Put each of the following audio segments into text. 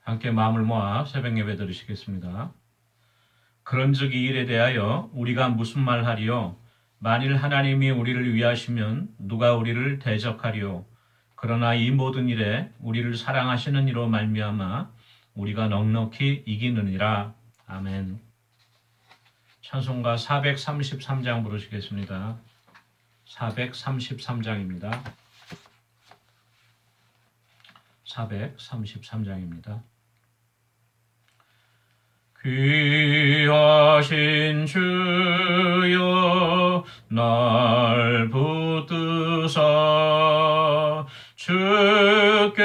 함께 마음을 모아 새벽 예배 드리시겠습니다. 그런즉 이 일에 대하여 우리가 무슨 말하리요? 만일 하나님이 우리를 위하시면 누가 우리를 대적하리요? 그러나 이 모든 일에 우리를 사랑하시는 이로 말미암아 우리가 넉넉히 이기느니라. 아멘. 찬송가 433장 부르시겠습니다. 433장입니다. 433장입니다. 귀하신 주여 날 붙드사 주께로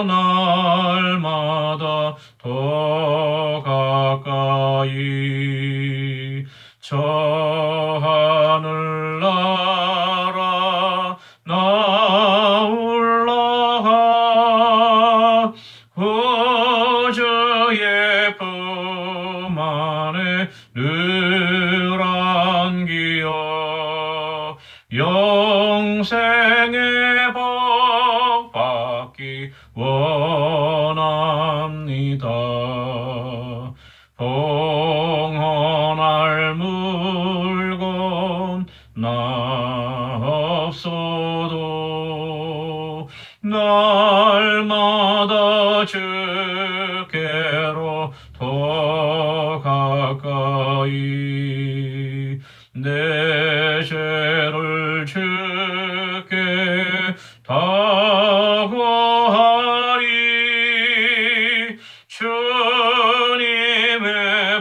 날마다 더 가까이 저 하늘나라 나 올라가 구주의 품 안에 늘 안기어 영생의 복 받기 원합니다. 봉헌할 물건 나 없어도 날마다 주께로 더 가까이 내 죄를 주께 다 고하리 주님의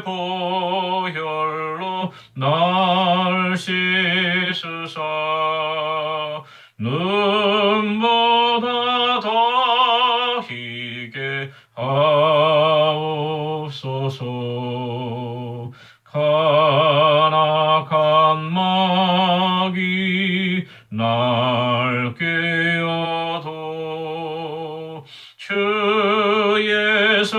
보혈로 날 씻으사 눈보다 더 희게 하옵소서. 간악한 마귀 날 깨어도 주 예수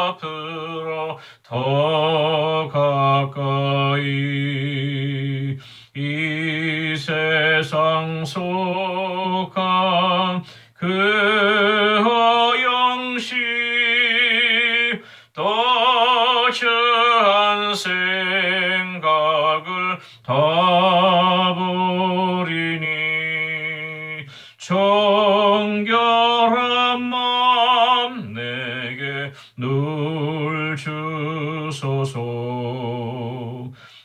앞으로 더 가까이 이 세상 속한 그 허영시 또 추한 생각을 다 버리니 정결한 마음 내게 늘 주소서.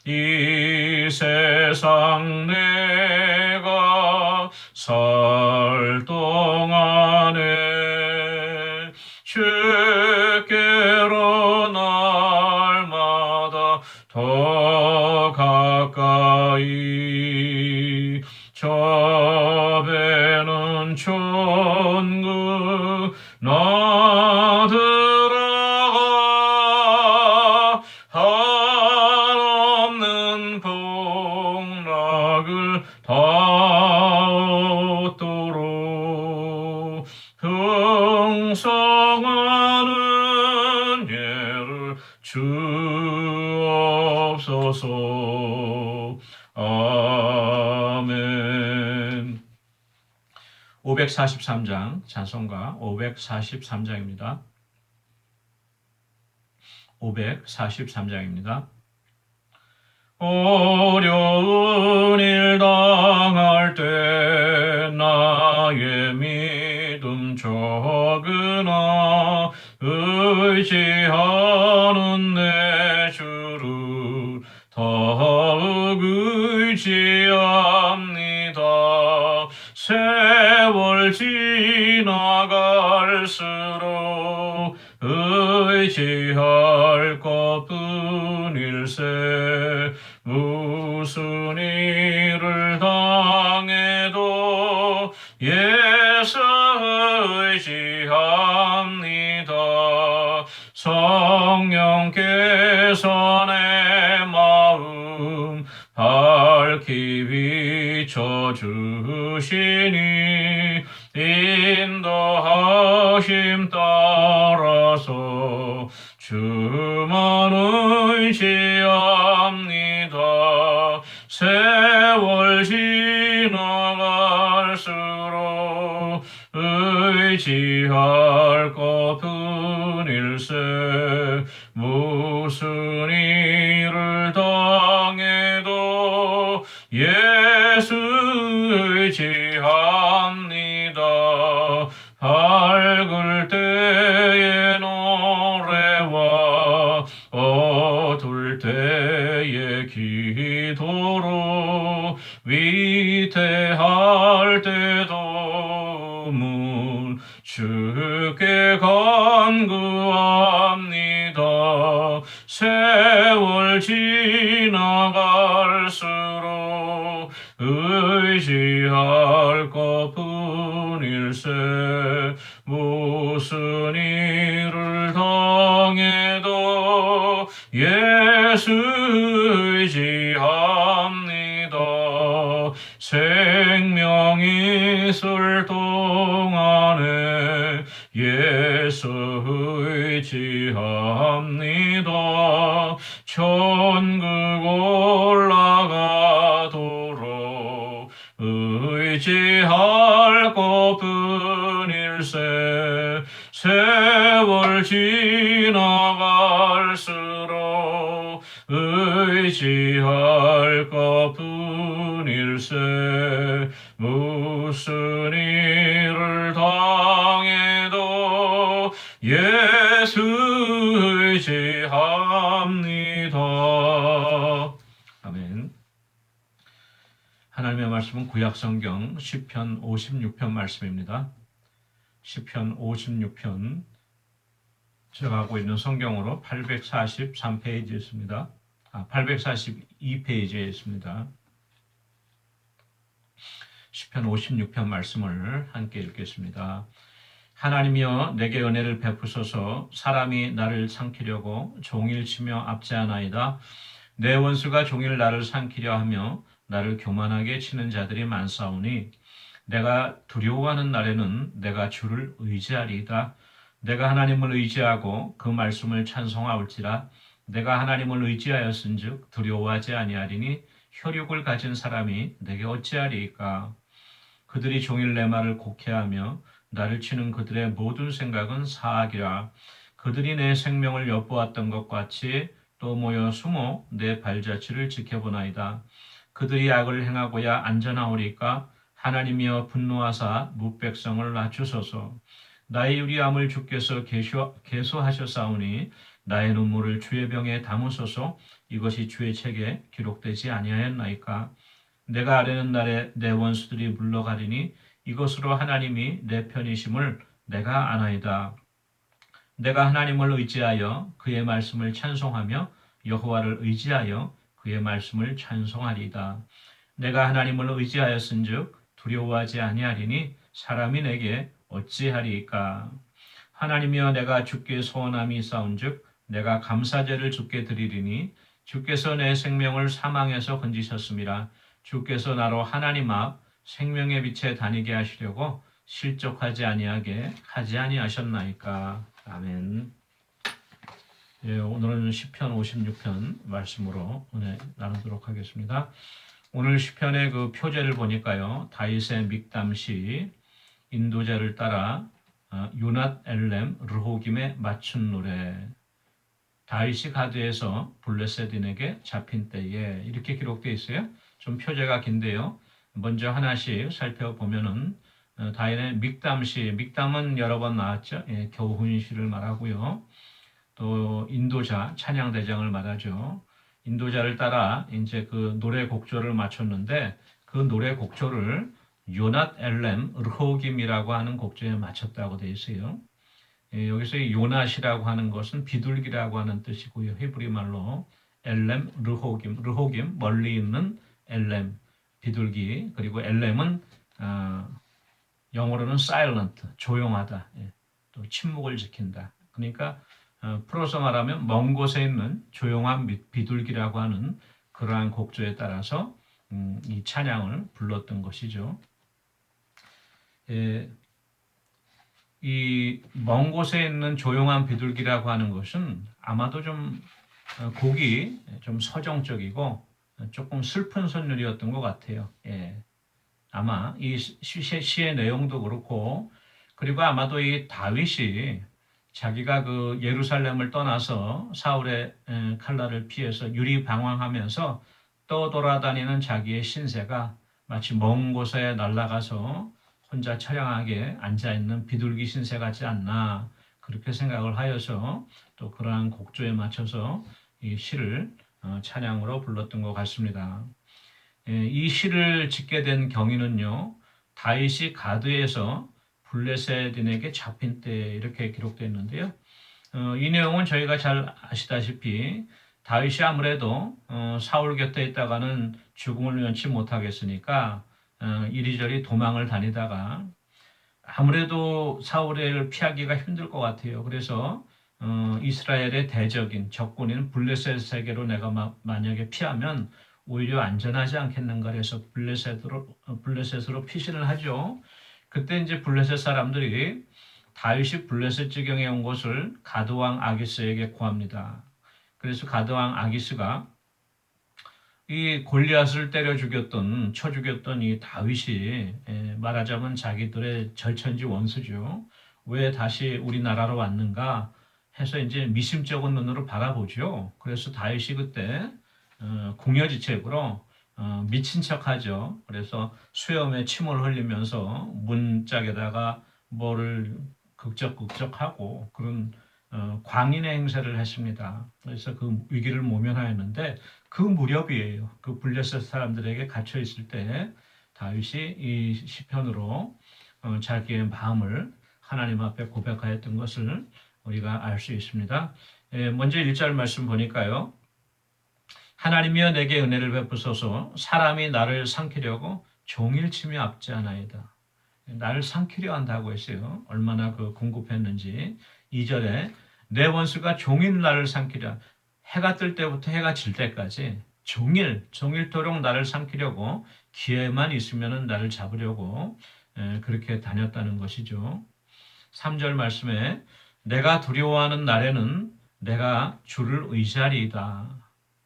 이 세상 내가 살 동안에 주께로 날마다 더 가까이 저 배는 천국 나 들어가 한없는 복락을 다 얻도록 풍성한 예를 주옵소서. 아멘. 543장 찬송가 543장입니다. 543장입니다. 어려운 일 당할 때 나의 믿음 적으나 의지하는 내 주를 더욱 의지합니다. 세월 지나갈수록 의지할 것뿐일세. 무슨 일을 당해도 예수 의지합니다. 성령께서 내 마음 밝히 비춰주시니 인도하심 따라서 주만 의지합니다. 세월 지나갈수록 의지 의지할 것뿐일세. 무슨 일을 당해도 예수 의지합니다. 밝을 때의 노래와 어두울 때의 기도로 위태할 때도 주께 간구합니다. 세월 지나갈수록 의지할 것뿐일세. 무슨 일을 당해도 예수 의지합니다. 생명이 있을 동안에 예수 의지합니다. 천국 올라가도록 의지할 것뿐일세. 세월 지나갈수록 의지할 것뿐일세. 무슨 일을 당해도 예수 의지합니다. 아멘. 하나님의 말씀은 구약성경 시편 56편 말씀입니다. 시편 56편 제가 하고 있는 성경으로 843페이지에 있습니다. 842페이지에 있습니다. 시편 56편 말씀을 함께 읽겠습니다. 하나님이여 내게 은혜를 베푸소서. 사람이 나를 삼키려고 종일 치며 압제하나이다. 내 원수가 종일 나를 삼키려 하며 나를 교만하게 치는 자들이 많사오니 내가 두려워하는 날에는 내가 주를 의지하리이다. 내가 하나님을 의지하고 그 말씀을 찬송하올지라. 내가 하나님을 의지하였은즉 두려워하지 아니하리니 혈육을 가진 사람이 내게 어찌하리이까. 그들이 종일 내 말을 곡해하며 나를 치는 그들의 모든 생각은 사악이라. 그들이 내 생명을 엿보았던 것 같이 또 모여 숨어 내 발자취를 지켜보나이다. 그들이 악을 행하고야 안전하오리까. 하나님이여 분노하사 뭇백성을 낮추소서. 나의 유리함을 주께서 계수하셨사오니 나의 눈물을 주의 병에 담으소서. 이것이 주의 책에 기록되지 아니하였나이까. 내가 아뢰는 날에 내 원수들이 물러가리니 이것으로 하나님이 내 편이심을 내가 아나이다. 내가 하나님을 의지하여 그의 말씀을 찬송하며 여호와를 의지하여 그의 말씀을 찬송하리이다. 내가 하나님을 의지하였은즉 두려워하지 아니하리니 사람이 내게 어찌하리이까. 하나님이여 내가 주께 소원함이 있사온즉 내가 감사제를 주께 드리리니 주께서 내 생명을 사망에서 건지셨음이라. 주께서 나로 하나님 앞 생명의 빛에 다니게 하시려고 실족하지 아니하게 하지 아니하셨나이까. 아멘. 예, 오늘은 시편 56편 말씀으로 은혜 나누도록 하겠습니다. 오늘 시편의 그 표제를 보니까요, 다윗의 믹담시 인도자를 따라 요낫 엘렘 르호김에 맞춘 노래. 다윗이 가드에서 블레셋인에게 잡힌 때에 이렇게 기록되어 있어요. 좀 표제가 긴데요. 먼저 하나씩 살펴보면은 다윗의 믹담시, 믹담은 여러 번 나왔죠. 예, 교훈시를 말하고요. 또 인도자, 찬양대장을 말하죠. 인도자를 따라 이제 그 노래 곡조를 맞췄는데 그 노래 곡조를 요낫 엘렘 르호김이라고 하는 곡조에 맞췄다고 되어 있어요. 예, 여기서 이 요낫이라고 하는 것은 비둘기라고 하는 뜻이고요. 히브리 말로 엘렘 르호김, 르호김 멀리 있는 엘렘 비둘기, 그리고 엘렘은 영어로는 silent 조용하다, 예, 또 침묵을 지킨다. 그러니까 풀어서 말하면 먼 곳에 있는 조용한 비둘기라고 하는 그러한 곡조에 따라서 이 찬양을 불렀던 것이죠. 예, 이 먼 곳에 있는 조용한 비둘기라고 하는 것은 아마도 좀 곡이 좀 서정적이고 조금 슬픈 선율이었던 것 같아요. 예. 아마 이 시의 내용도 그렇고 그리고 아마도 이 다윗이 자기가 그 예루살렘을 떠나서 사울의 칼날을 피해서 유리방황하면서 떠돌아다니는 자기의 신세가 마치 먼 곳에 날아가서 혼자 처량하게 앉아있는 비둘기 신세 같지 않나 그렇게 생각을 하여서 또 그러한 곡조에 맞춰서 이 시를 찬양으로 불렀던 것 같습니다. 이 시를 짓게 된 경위는요. 다윗이 가드에서 블레셋인에게 잡힌 때 이렇게 기록되어 있는데요. 이 내용은 저희가 잘 아시다시피 다윗이 아무래도 사울 곁에 있다가는 죽음을 면치 못하겠으니까 이리저리 도망을 다니다가 아무래도 사울을 피하기가 힘들 것 같아요. 그래서 이스라엘의 대적인 적군인 블레셋에게로 내가 만약에 피하면 오히려 안전하지 않겠는가 해서 블레셋으로 피신을 하죠. 그때 이제 블레셋 사람들이 다윗이 블레셋 지경에 온 것을 가드왕 아기스에게 구합니다. 그래서 가드왕 아기스가 이 골리앗을 쳐 죽였던 이 다윗이 말하자면 자기들의 절천지 원수죠. 왜 다시 우리나라로 왔는가 해서 이제 미심쩍은 눈으로 바라보죠. 그래서 다윗이 그때 궁여지책으로 미친 척하죠. 그래서 수염에 침을 흘리면서 문짝에다가 뭐를 극적극적하고 그런 광인의 행세를 했습니다. 그래서 그 위기를 모면하였는데 그 무렵이에요. 그 블레셋 사람들에게 갇혀 있을 때 다윗이 이 시편으로 자기의 마음을 하나님 앞에 고백하였던 것을 우리가 알 수 있습니다. 먼저 1절 말씀 보니까요. 하나님이여 내게 은혜를 베푸소서 사람이 나를 삼키려고 종일침이 앞지하나이다. 나를 삼키려 한다고 했어요. 얼마나 그 궁급했는지. 2절에 내 원수가 종일 나를 삼키려 해가 뜰 때부터 해가 질 때까지 종일토록 나를 삼키려고 기회만 있으면 나를 잡으려고 그렇게 다녔다는 것이죠. 3절 말씀에 내가 두려워하는 날에는 내가 주를 의지하리이다.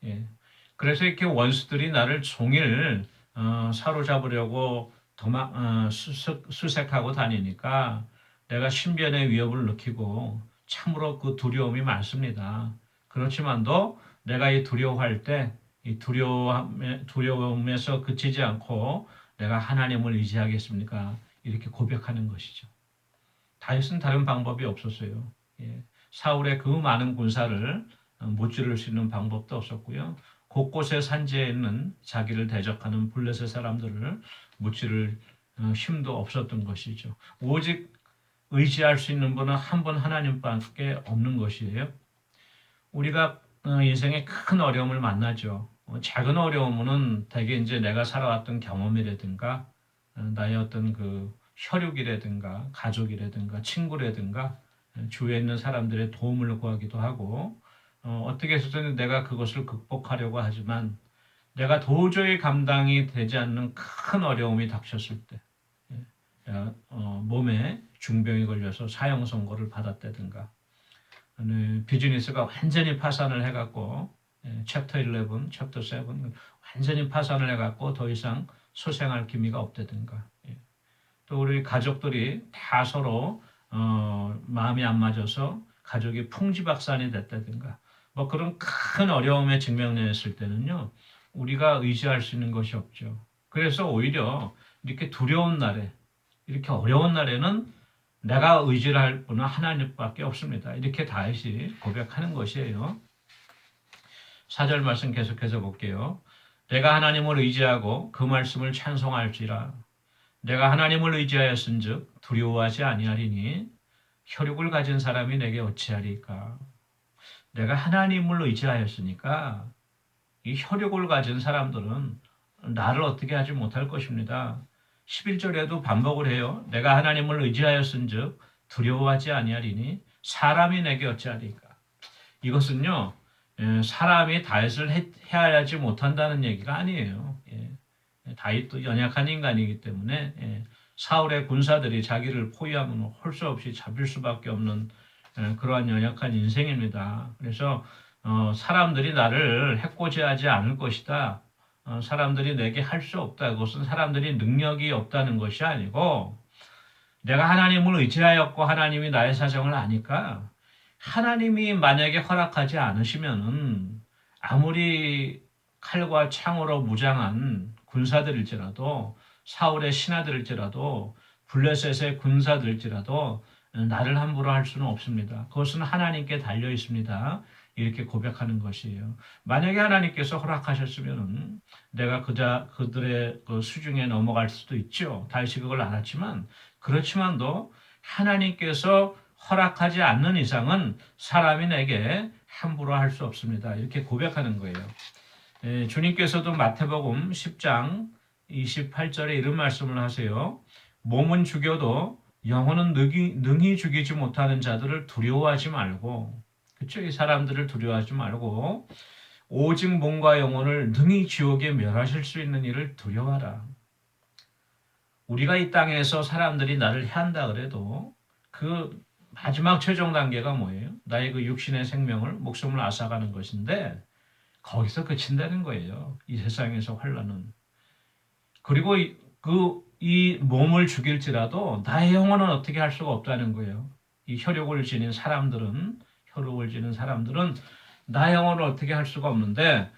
예. 그래서 이렇게 원수들이 나를 종일 사로잡으려고 수색하고 다니니까 내가 신변의 위협을 느끼고 참으로 그 두려움이 많습니다. 그렇지만도 내가 이 두려워할 때 이 두려움에서 그치지 않고 내가 하나님을 의지하겠습니까? 이렇게 고백하는 것이죠. 다윗은 다른 방법이 없었어요. 예. 사울의 그 많은 군사를 무찌를 수 있는 방법도 없었고요. 곳곳에 산지에 있는 자기를 대적하는 블레셋 사람들을 무찌를 힘도 없었던 것이죠. 오직 의지할 수 있는 분은 한 분 하나님밖에 없는 것이에요. 우리가 인생에 큰 어려움을 만나죠. 작은 어려움은 대개 이제 내가 살아왔던 경험이라든가 나의 어떤 그 혈육이라든가 가족이라든가 친구라든가 주위에 있는 사람들의 도움을 구하기도 하고 어떻게 해서든 내가 그것을 극복하려고 하지만 내가 도저히 감당이 되지 않는 큰 어려움이 닥쳤을 때 몸에 중병이 걸려서 사형 선고를 받았다든가 비즈니스가 완전히 파산을 해갖고 챕터 11, 챕터 7 완전히 파산을 해갖고 더 이상 소생할 기미가 없다든가 또 우리 가족들이 다 서로 마음이 안 맞아서 가족이 풍지박산이 됐다든가 뭐 그런 큰 어려움에 직면했을 때는요 우리가 의지할 수 있는 것이 없죠. 그래서 오히려 이렇게 두려운 날에 이렇게 어려운 날에는 내가 의지를 할 분은 하나님밖에 없습니다. 이렇게 다윗이 고백하는 것이에요. 4절 말씀 계속해서 볼게요. 내가 하나님을 의지하고 그 말씀을 찬송할지라 내가 하나님을 의지하였은즉 두려워하지 아니하리니 혈육을 가진 사람이 내게 어찌하리까. 내가 하나님을 의지하였으니까 이 혈육을 가진 사람들은 나를 어떻게 하지 못할 것입니다. 11절에도 반복을 해요. 내가 하나님을 의지하였은즉 두려워하지 아니하리니 사람이 내게 어찌하리까. 이것은요. 사람이 다윗을 해하지 못한다는 얘기가 아니에요. 다윗도 연약한 인간이기 때문에 사울의 군사들이 자기를 포위하면 할 수 없이 잡힐 수밖에 없는 그러한 연약한 인생입니다. 그래서 사람들이 나를 해코지하지 않을 것이다. 사람들이 내게 할 수 없다. 그것은 사람들이 능력이 없다는 것이 아니고 내가 하나님을 의지하였고 하나님이 나의 사정을 아니까 하나님이 만약에 허락하지 않으시면은 아무리 칼과 창으로 무장한 군사들일지라도 사울의 신하들일지라도 블레셋의 군사들일지라도 나를 함부로 할 수는 없습니다. 그것은 하나님께 달려 있습니다. 이렇게 고백하는 것이에요. 만약에 하나님께서 허락하셨으면 내가 그들의 그 수중에 넘어갈 수도 있죠. 다윗이 그걸 알았지만 그렇지만도 하나님께서 허락하지 않는 이상은 사람이 내게 함부로 할 수 없습니다. 이렇게 고백하는 거예요. 주님께서도 마태복음 10장 28절에 이런 말씀을 하세요. 몸은 죽여도 영혼은 능히 죽이지 못하는 자들을 두려워하지 말고, 그쵸? 이 사람들을 두려워하지 말고 오직 몸과 영혼을 능히 지옥에 멸하실 수 있는 이를 두려워하라. 우리가 이 땅에서 사람들이 나를 해한다 그래도 그 마지막 최종 단계가 뭐예요? 나의 그 육신의 생명을, 목숨을 앗아가는 것인데 거기서 그친다는 거예요. 이 세상에서 환란은. 그리고 이 몸을 죽일지라도 나의 영혼은 어떻게 할 수가 없다는 거예요. 이 혈육을 지닌 사람들은 나의 영혼을 어떻게 할 수가 없는데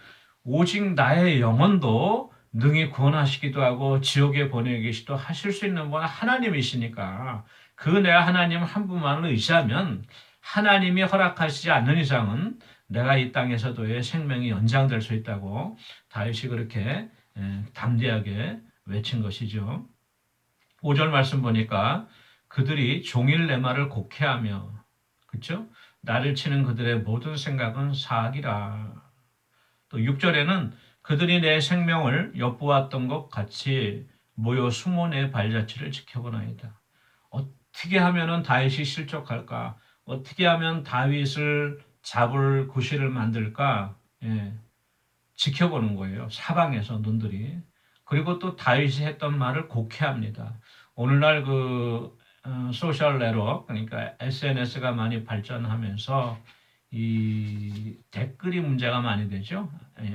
오직 나의 영혼도 능히 구원하시기도 하고 지옥에 보내기도 하실 수 있는 분은 하나님이시니까 그 내가 하나님 한 분만을 의지하면 하나님이 허락하시지 않는 이상은 내가 이 땅에서도의 생명이 연장될 수 있다고 다윗이 그렇게 담대하게 외친 것이죠. 5절 말씀 보니까 그들이 종일 내 말을 곡해하며, 그렇죠? 나를 치는 그들의 모든 생각은 사악이라. 또 6절에는 그들이 내 생명을 엿보았던 것 같이 모여 숨어 내 발자취를 지켜보나이다. 어떻게 하면은 다윗이 실족할까? 어떻게 하면 다윗을 잡을 구실을 만들까? 지켜보는 거예요. 사방에서 눈들이. 그리고 또 다윗이 했던 말을 곡해합니다. 오늘날 소셜 네트워크, 그러니까 SNS가 많이 발전하면서 이 댓글이 문제가 많이 되죠.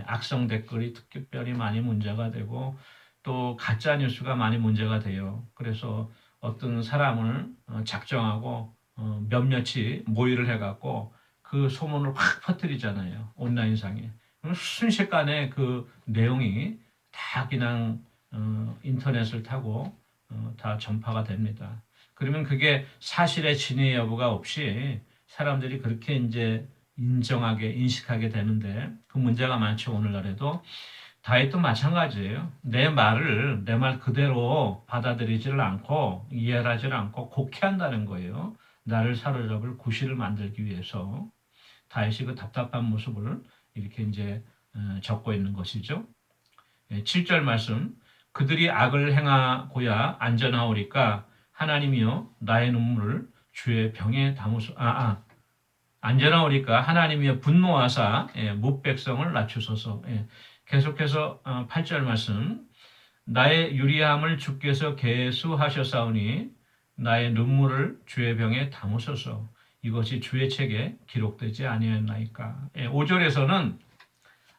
악성 댓글이 특별히 많이 문제가 되고 또 가짜 뉴스가 많이 문제가 돼요. 그래서 어떤 사람을 작정하고 몇몇이 모의를 해갖고 그 소문을 확 퍼뜨리잖아요. 온라인상에. 순식간에 그 내용이 다 그냥 인터넷을 타고 다 전파가 됩니다. 그러면 그게 사실의 진위 여부가 없이 사람들이 그렇게 이제 인식하게 되는데 그 문제가 많죠. 오늘날에도 다윗도 마찬가지예요. 내 말 그대로 받아들이지를 않고 이해를 하지를 않고 곡해한다는 거예요. 나를 사로잡을 구실을 만들기 위해서 다윗이 그 답답한 모습을 이렇게 이제 적고 있는 것이죠. 7절 말씀. 그들이 악을 행하고야 안전하오리까 하나님이여 나의 눈물을 주의 병에 담으소. 안전하오리까 하나님이여 분노하사 뭇백성을 낮추소서. 계속해서 8절 말씀. 나의 유리함을 주께서 계수하셨사오니 나의 눈물을 주의 병에 담으소서. 이것이 주의 책에 기록되지 아니었나이까. 5절에서는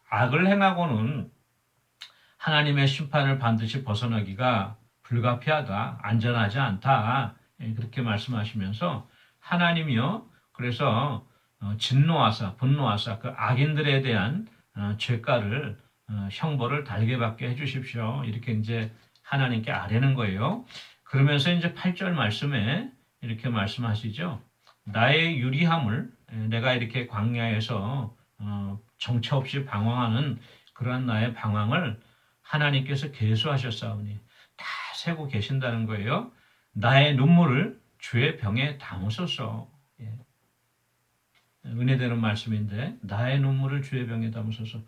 악을 행하고는 하나님의 심판을 반드시 벗어나기가 불가피하다, 안전하지 않다, 그렇게 말씀하시면서 하나님이요, 그래서 진노하사, 분노하사 그 악인들에 대한 죄가를 형벌을 달게 받게 해주십시오. 이렇게 이제 하나님께 아뢰는 거예요. 그러면서 이제 8절 말씀에 이렇게 말씀하시죠. 나의 유리함을 내가 이렇게 광야에서 정처 없이 방황하는 그러한 나의 방황을 하나님께서 계수하셨사오니 다 세고 계신다는 거예요. 나의 눈물을 주의 병에 담으소서. 은혜되는 말씀인데 나의 눈물을 주의 병에 담으소서.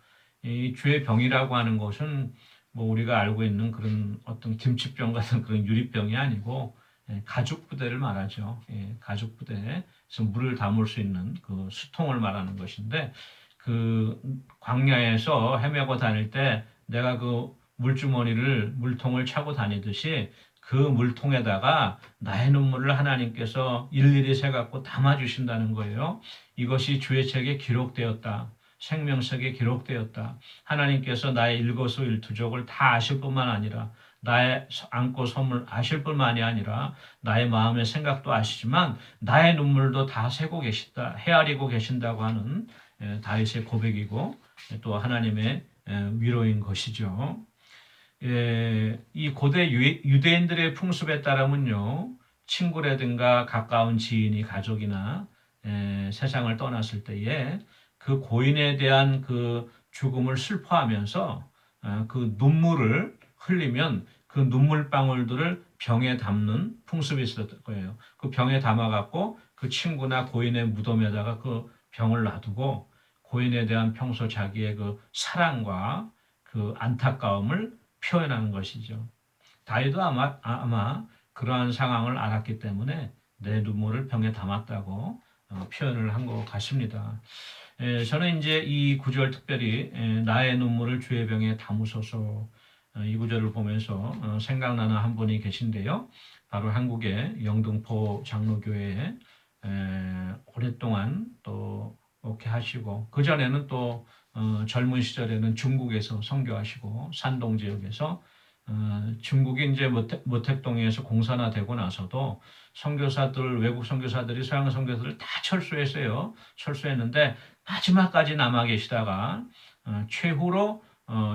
이 주의 병이라고 하는 것은 뭐 우리가 알고 있는 그런 어떤 김치병 같은 그런 유리병이 아니고 가죽 부대를 말하죠. 가죽 부대에서 물을 담을 수 있는 그 수통을 말하는 것인데 그 광야에서 헤매고 다닐 때 내가 그 물통을 차고 다니듯이 그 물통에다가 나의 눈물을 하나님께서 일일이 세갖고 담아주신다는 거예요. 이것이 주의 책에 기록되었다. 생명책에 기록되었다. 하나님께서 나의 일거수일투족을 다 아실 뿐만 아니라 나의 안고 섬을 아실 뿐만이 아니라 나의 마음의 생각도 아시지만 나의 눈물도 다 세고 계시다, 헤아리고 계신다고 하는 다윗의 고백이고 또 하나님의 위로인 것이죠. 이 고대 유대인들의 풍습에 따르면요, 친구라든가 가까운 지인이 가족이나 세상을 떠났을 때에 그 고인에 대한 그 죽음을 슬퍼하면서 그 눈물을 흘리면 그 눈물방울들을 병에 담는 풍습이 있었을 거예요. 그 병에 담아갖고 그 친구나 고인의 무덤에다가 그 병을 놔두고 고인에 대한 평소 자기의 그 사랑과 그 안타까움을 표현하는 것이죠. 다윗도 아마 그러한 상황을 알았기 때문에 내 눈물을 병에 담았다고 표현을 한 것 같습니다. 저는 이제 이 구절 특별히 나의 눈물을 주의 병에 담으소서 이 구절을 보면서 생각나는 한 분이 계신데요. 바로 한국의 영등포 장로교회에 오랫동안 또 목회하시고 그 전에는 또 젊은 시절에는 중국에서 선교하시고 산동 지역에서 중국이 이제 모택동에서 공산화되고 나서도 선교사들 외국 선교사들이 서양 선교사들을 다 철수했어요. 철수했는데 마지막까지 남아 계시다가 최후로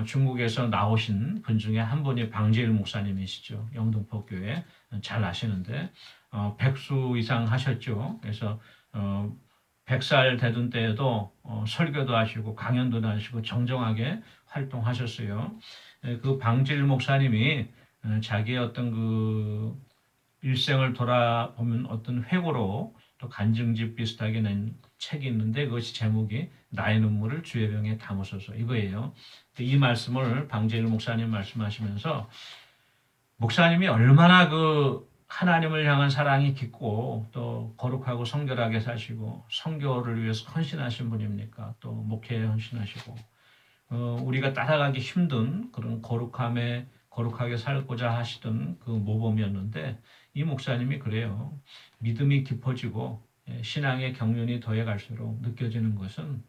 중국에서 나오신 분 중에 한 분이 방재일 목사님이시죠. 영등포 교회 잘 아시는데 100수 이상 하셨죠. 그래서 100살 되던 때에도 설교도 하시고 강연도 하시고 정정하게 활동하셨어요. 그 방질 목사님이 자기의 어떤 그 일생을 돌아보면 어떤 회고로 또 간증집 비슷하게 낸 책이 있는데 그것이 제목이 나의 눈물을 주의 병에 담으소서 이거예요. 이 말씀을 방재일 목사님 말씀하시면서 목사님이 얼마나 그 하나님을 향한 사랑이 깊고 또 거룩하고 성결하게 사시고 성교를 위해서 헌신하신 분입니까? 또 목회에 헌신하시고 우리가 따라가기 힘든 그런 거룩하게 살고자 하시던 그 모범이었는데 이 목사님이 그래요. 믿음이 깊어지고 신앙의 경륜이 더해 갈수록 느껴지는 것은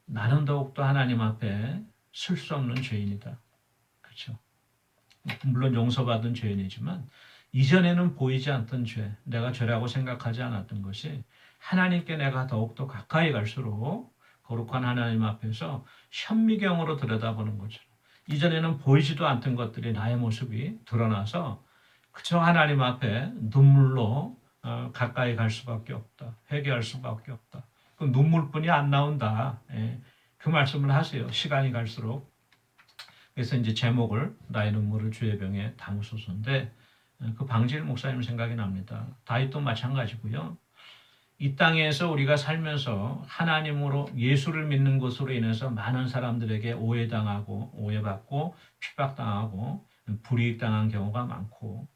나는 더욱더 하나님 앞에 쓸 수 없는 죄인이다. 그렇죠. 물론 용서받은 죄인이지만 이전에는 보이지 않던 죄, 내가 죄라고 생각하지 않았던 것이 하나님께 내가 더욱더 가까이 갈수록 거룩한 하나님 앞에서 현미경으로 들여다보는 거죠. 이전에는 보이지도 않던 것들이 나의 모습이 드러나서 그저 하나님 앞에 눈물로 가까이 갈 수밖에 없다. 회개할 수밖에 없다. 그 눈물뿐이 안 나온다. 그 말씀을 하세요. 시간이 갈수록. 그래서 이제 제목을 나의 눈물을 주의 병에 담으소서인데 그 방질 목사님 생각이 납니다. 다윗도 마찬가지고요. 이 땅에서 우리가 살면서 하나님으로 예수를 믿는 것으로 인해서 많은 사람들에게 오해당하고 오해받고 핍박당하고 불이익당한 경우가 많고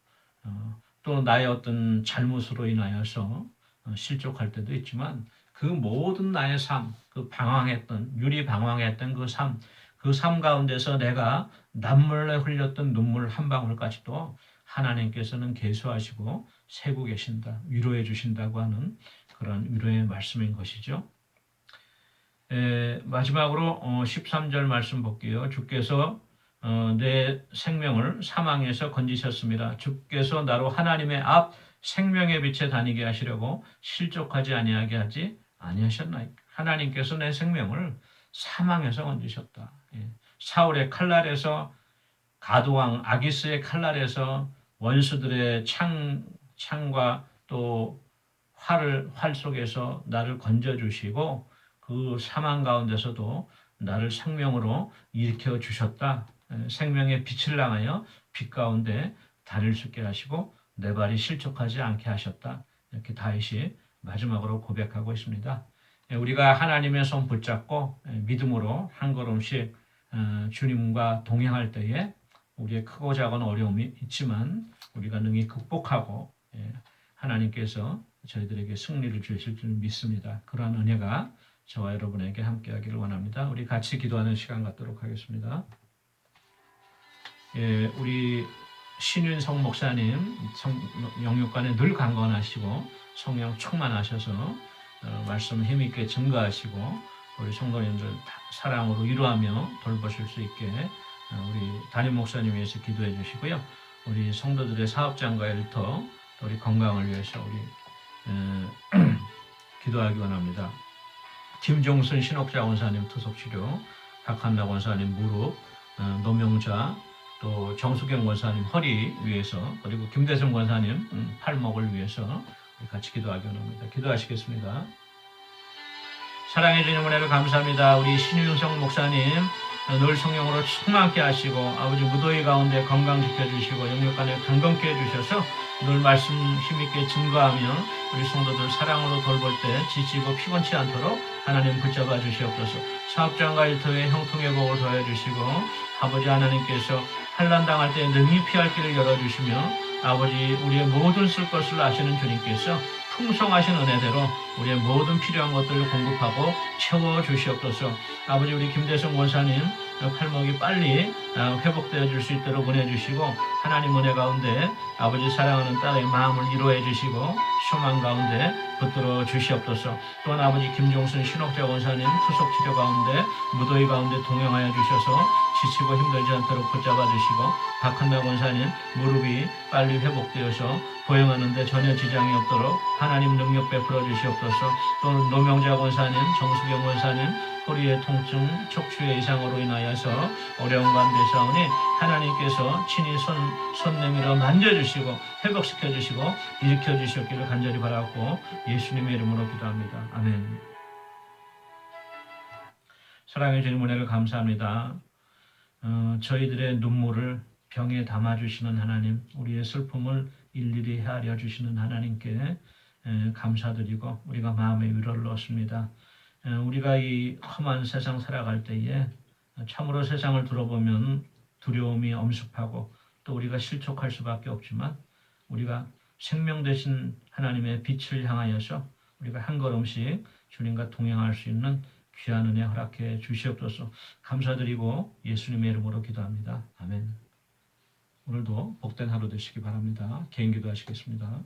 또 나의 어떤 잘못으로 인하여서 실족할 때도 있지만 그 모든 나의 삶, 그 유리방황했던 그 삶 가운데서 내가 남몰래 흘렸던 눈물 한 방울까지도 하나님께서는 계수하시고 세고 계신다, 위로해 주신다고 하는 그런 위로의 말씀인 것이죠. 마지막으로 13절 말씀 볼게요. 주께서 내 생명을 사망에서 건지셨습니다. 주께서 나로 하나님의 앞 생명의 빛에 다니게 하시려고 실족하지 아니하게 하지 아니하셨나이까. 하나님께서 내 생명을 사망에서 건지셨다. 사울의 칼날에서 가두왕 아기스의 칼날에서 원수들의 창과 또 활 속에서 나를 건져주시고 그 사망 가운데서도 나를 생명으로 일으켜 주셨다. 생명의 빛을 향하여 빛 가운데 다닐 수 있게 하시고 내 발이 실족하지 않게 하셨다. 이렇게 다윗이 마지막으로 고백하고 있습니다. 우리가 하나님의 손 붙잡고 믿음으로 한 걸음씩 주님과 동행할 때에 우리의 크고 작은 어려움이 있지만 우리가 능히 극복하고 하나님께서 저희들에게 승리를 주실 줄 믿습니다. 그러한 은혜가 저와 여러분에게 함께하기를 원합니다. 우리 같이 기도하는 시간 갖도록 하겠습니다. 우리 신윤성 목사님 영육간에 늘 강건하시고 성령 충만하셔서 말씀 힘있게 증거하시고 우리 성도님들 사랑으로 위로하며 돌보실 수 있게 우리 담임 목사님 위해서 기도해 주시고요. 우리 성도들의 사업장과 일터, 또 우리 건강을 위해서 우리 기도하기 원합니다. 김종순 신옥자 원사님 투석치료, 박한나 원사님 무릎, 노명자, 또 정수경 원사님 허리 위해서, 그리고 김대성 원사님 팔목을 위해서 같이 기도하기 원합니다. 기도하시겠습니다. 사랑해 주님 은혜를 감사합니다. 우리 신윤성 목사님 늘 성령으로 충만케 하시고 아버지 무더위 가운데 건강 지켜주시고 영육간에 강건케 해주셔서 늘 말씀 힘있게 증거하며 우리 성도들 사랑으로 돌볼 때 지치고 피곤치 않도록 하나님 붙잡아 주시옵소서. 사업장과 일터에 형통의 복을 더해 주시고 아버지 하나님께서 환난 당할 때 능히 피할 길을 열어주시며 아버지 우리의 모든 쓸 것을 아시는 주님께서 풍성하신 은혜대로 우리의 모든 필요한 것들을 공급하고 채워주시옵소서. 아버지 우리 김대성 원사님 팔목이 빨리 회복되어 줄 수 있도록 은혜 주시고 하나님 은혜 가운데 아버지 사랑하는 딸의 마음을 이루어 주시고 소망 가운데 붙들어 주시옵소서. 또한 아버지 김종순 신옥자 원사님 투석 치료 가운데 무더위 가운데 동행하여 주셔서 지치고 힘들지 않도록 붙잡아 주시고 박한나 원사님 무릎이 빨리 회복되어서 보행하는 데 전혀 지장이 없도록 하나님 능력 베풀어 주시옵소서. 또 노명자 원사님, 정수경 원사님 허리의 통증, 척추의 이상으로 인하여서 어려운 가운데 사오니 하나님께서 친히 손 내밀어 만져주시고 회복시켜주시고 일으켜주셨기를 간절히 바라고 예수님의 이름으로 기도합니다. 아멘. 사랑해 주님 은혜를 감사합니다. 저희들의 눈물을 병에 담아주시는 하나님, 우리의 슬픔을 일일이 헤아려 주시는 하나님께 감사드리고 우리가 마음의 위로를 얻습니다. 우리가 이 험한 세상 살아갈 때에 참으로 세상을 둘러보면 두려움이 엄습하고 또 우리가 실족할 수밖에 없지만 우리가 생명 되신 하나님의 빛을 향하여서 우리가 한 걸음씩 주님과 동행할 수 있는 귀한 은혜 허락해 주시옵소서. 감사드리고 예수님의 이름으로 기도합니다. 아멘. 오늘도 복된 하루 되시기 바랍니다. 개인 기도하시겠습니다.